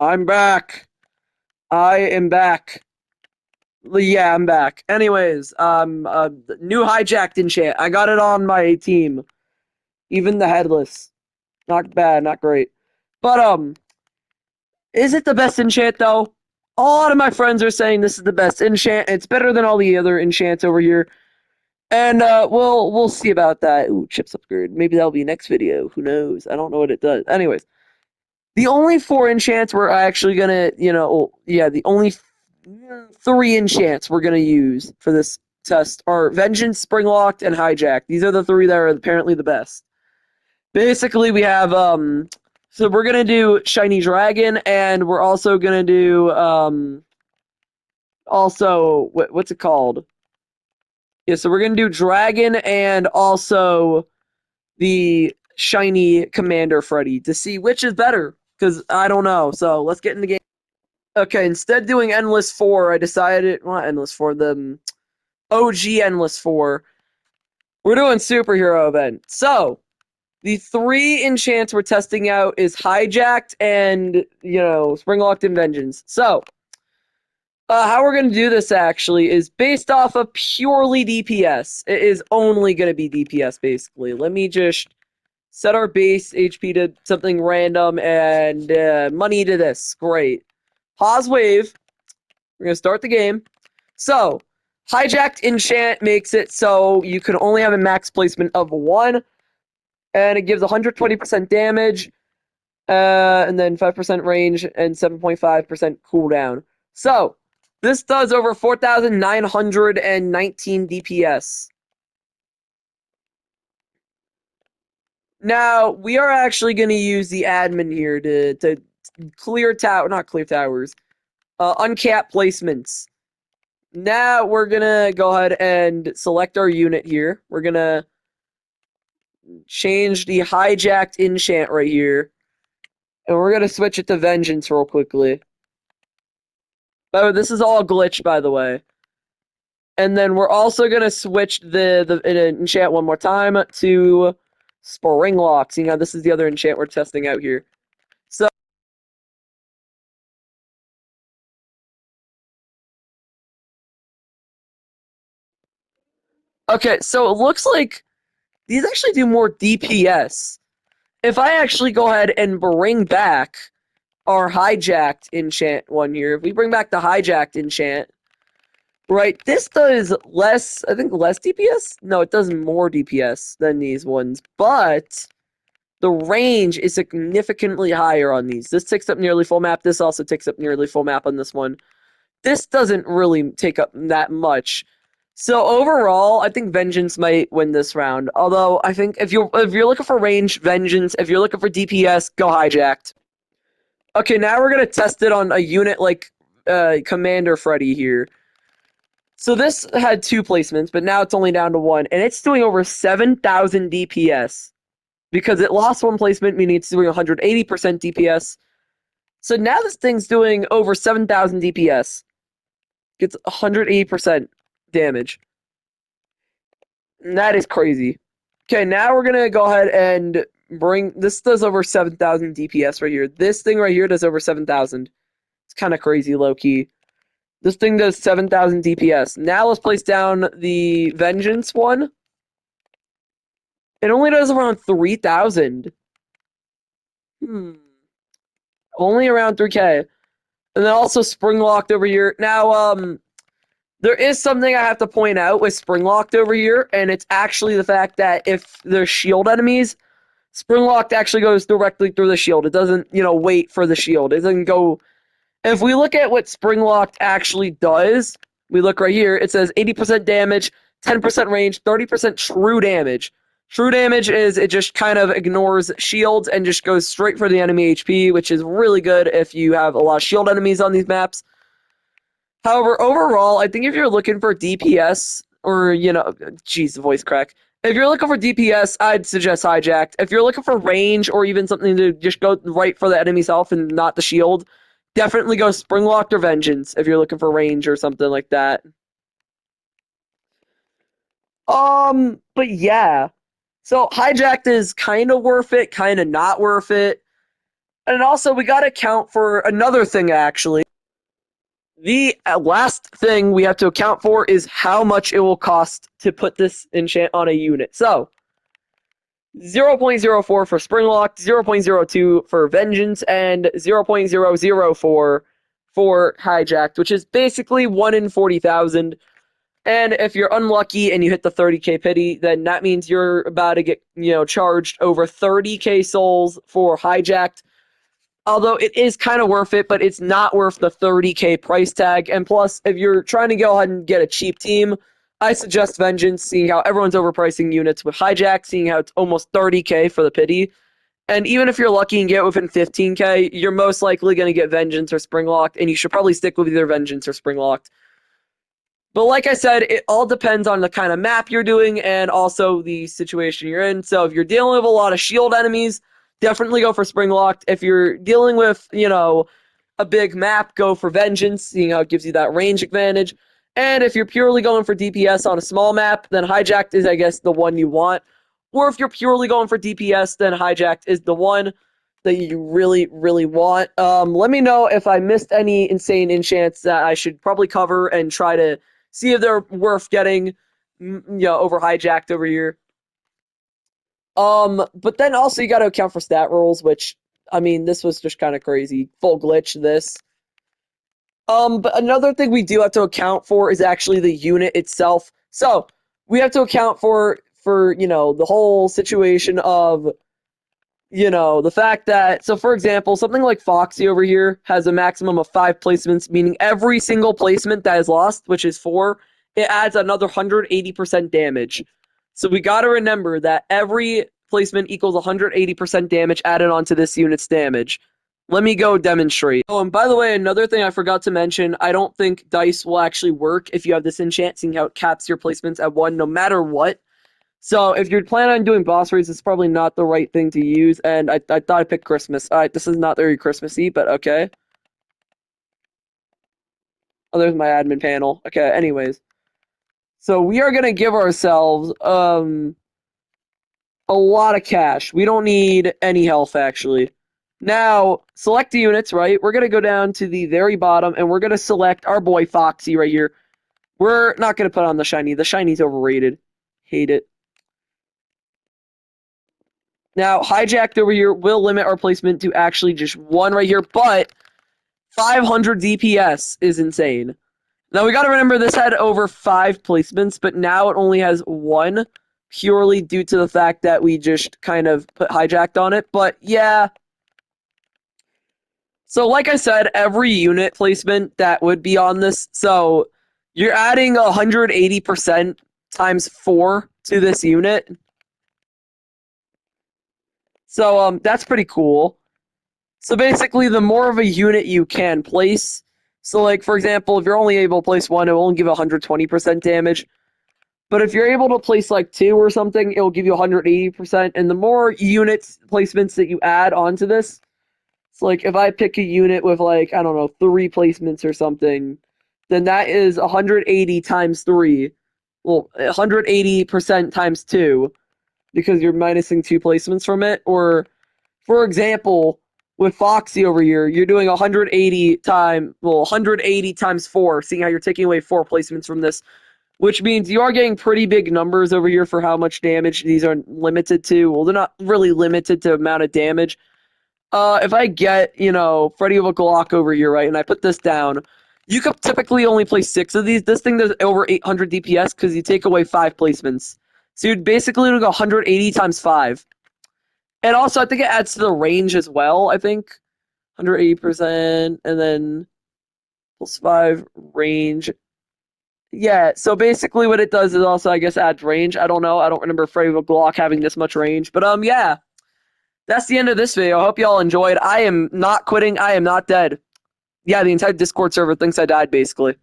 I'm back. I am back. Yeah, I'm back. Anyways, new hijacked enchant. I got it on my team. Even the headless. Not bad, not great. But is it the best enchant though? A lot of my friends are saying this is the best enchant. It's better than all the other enchants over here. And we'll see about that. Ooh, chips upgrade. Maybe that'll be next video. Who knows? I don't know what it does. Anyways, the only four enchants we're actually gonna, the only three enchants we're gonna use for this test are Vengeance, Springlocked, and Hijack. These are the three that are apparently the best. Basically, we have so we're gonna do Shiny Dragon, and we're also gonna do also what's it called? Yeah, so we're gonna do Dragon and also the Shiny Commander Freddy to see which is better. Because I don't know. So let's get in the game. Okay, instead of doing Endless 4, I decided, well, not Endless 4, the OG Endless 4. We're doing Superhero Event. So, the three enchants we're testing out is Hijacked and, Springlocked and Vengeance. So, how we're going to do this actually is based off of purely DPS. It is only going to be DPS, basically. Let me just set our base HP to something random and money to this. Great. Pause wave. We're going to start the game. So, hijacked enchant makes it so you can only have a max placement of 1, and it gives 120% damage, and then 5% range, and 7.5% cooldown. So, this does over 4,919 DPS. Now, we are actually going to use the admin here to clear not clear towers, uncap placements. Now we're gonna go ahead and select our unit here. We're gonna change the hijacked enchant right here. And we're gonna switch it to Vengeance real quickly. Oh, this is all glitched, by the way. And then we're also gonna switch the enchant one more time to springlocked. You know, this is the other enchant we're testing out here. So okay, so it looks like these actually do more DPS. If I actually go ahead and bring back our hijacked enchant one here, if we bring back the hijacked enchant, right, this does less, I think less DPS? No, it does more DPS than these ones, but the range is significantly higher on these. This takes up nearly full map. This also takes up nearly full map on this one. This doesn't really take up that much. So overall, I think Vengeance might win this round. Although I think if you're looking for range, Vengeance. If you're looking for DPS, go hijacked. Okay, now we're gonna test it on a unit like Commander Freddy here. So this had 2 placements, but now it's only down to 1, and it's doing over 7,000 DPS because it lost 1 placement, meaning it's doing 180% DPS. So now this thing's doing over 7,000 DPS. Gets 180% damage. And that is crazy. Okay, now we're gonna go ahead and bring this. Does over 7,000 DPS right here. This thing right here does over 7,000. It's kind of crazy, low key. This thing does 7,000 DPS. Now let's place down the Vengeance one. It only does around 3,000. Only around 3K. And then also Springlocked over here. Now, there is something I have to point out with Springlocked over here, and it's actually the fact that if there's shield enemies, Springlocked actually goes directly through the shield. It doesn't, wait for the shield. It doesn't go. If we look at what Springlocked actually does, we look right here. It says 80% damage, 10% range, 30% true damage. True damage is it just kind of ignores shields and just goes straight for the enemy HP, which is really good if you have a lot of shield enemies on these maps. However, overall, I think if you're looking for DPS, or, geez, the voice crack. If you're looking for DPS, I'd suggest Hijacked. If you're looking for range or even something to just go right for the enemy's health and not the shield, definitely go Springlocked or Vengeance if you're looking for range or something like that. But yeah. So Hijacked is kind of worth it, kind of not worth it. And also, we gotta account for another thing, actually. The last thing we have to account for is how much it will cost to put this enchant on a unit. So, 0.04 for springlocked, 0.02 for vengeance, and 0.004 for hijacked, which is basically 1 in 40,000. And if you're unlucky and you hit the 30k pity, then that means you're about to get, charged over 30k souls for hijacked. Although it is kind of worth it, but it's not worth the 30k price tag. And plus, if you're trying to go ahead and get a cheap team, I suggest Vengeance, seeing how everyone's overpricing units with hijack, seeing how it's almost 30k for the pity. And even if you're lucky and get within 15k, you're most likely going to get Vengeance or Springlocked, and you should probably stick with either Vengeance or Springlocked. But like I said, it all depends on the kind of map you're doing and also the situation you're in. So if you're dealing with a lot of shield enemies, definitely go for Springlocked. If you're dealing with, a big map, go for Vengeance, seeing how it gives you that range advantage. And if you're purely going for DPS on a small map, then Hijacked is, I guess, the one you want. Or if you're purely going for DPS, then Hijacked is the one that you really, really want. Let me know if I missed any insane enchants that I should probably cover and try to see if they're worth getting, over hijacked over here. But then also you got to account for stat rolls, which I mean, this was just kind of crazy, full glitch. This. But another thing we do have to account for is actually the unit itself. So we have to account for the whole situation of the fact that, so for example, something like Foxy over here has a maximum of 5 placements, meaning every single placement that is lost, which is 4, it adds another 180% damage. So we got to remember that every placement equals 180% damage added onto this unit's damage. Let me go demonstrate. Oh, and by the way, another thing I forgot to mention, I don't think dice will actually work if you have this enchant, seeing how it caps your placements at 1 no matter what. So if you're planning on doing boss raids, it's probably not the right thing to use, and I thought I picked Christmas. Alright, this is not very Christmassy, but okay. Oh, there's my admin panel. Okay, anyways. So we are going to give ourselves a lot of cash. We don't need any health, actually. Now, select the units, right? We're going to go down to the very bottom, and we're going to select our boy Foxy right here. We're not going to put on the shiny. The shiny's overrated. Hate it. Now, hijacked over here will limit our placement to actually just 1 right here, but 500 DPS is insane. Now, we got to remember this had over 5 placements, but now it only has 1, purely due to the fact that we just kind of put hijacked on it. But yeah. So like I said, every unit placement that would be on this, so you're adding 180% times 4 to this unit. So that's pretty cool. So basically, the more of a unit you can place, so like for example, if you're only able to place 1, it will only give 120% damage. But if you're able to place like 2 or something, it will give you 180%. And the more units placements that you add onto this, so like if I pick a unit with like, I don't know, 3 placements or something, then that is 180 times 3. Well, 180% times 2, because you're minusing 2 placements from it. Or, for example, with Foxy over here, you're doing 180 times 4, seeing how you're taking away 4 placements from this, which means you are getting pretty big numbers over here for how much damage these are limited to. Well, they're not really limited to amount of damage. If I get, Freddy with a Glock over here, right, and I put this down, you could typically only place 6 of these. This thing does over 800 DPS because you take away 5 placements. So you'd basically go 180 times 5. And also, I think it adds to the range as well, I think. 180%, and then plus 5 range. Yeah, so basically what it does is also, I guess, adds range. I don't know. I don't remember Freddy with a Glock having this much range. But, yeah. That's the end of this video. I hope y'all enjoyed. I am not quitting. I am not dead. Yeah, the entire Discord server thinks I died, basically.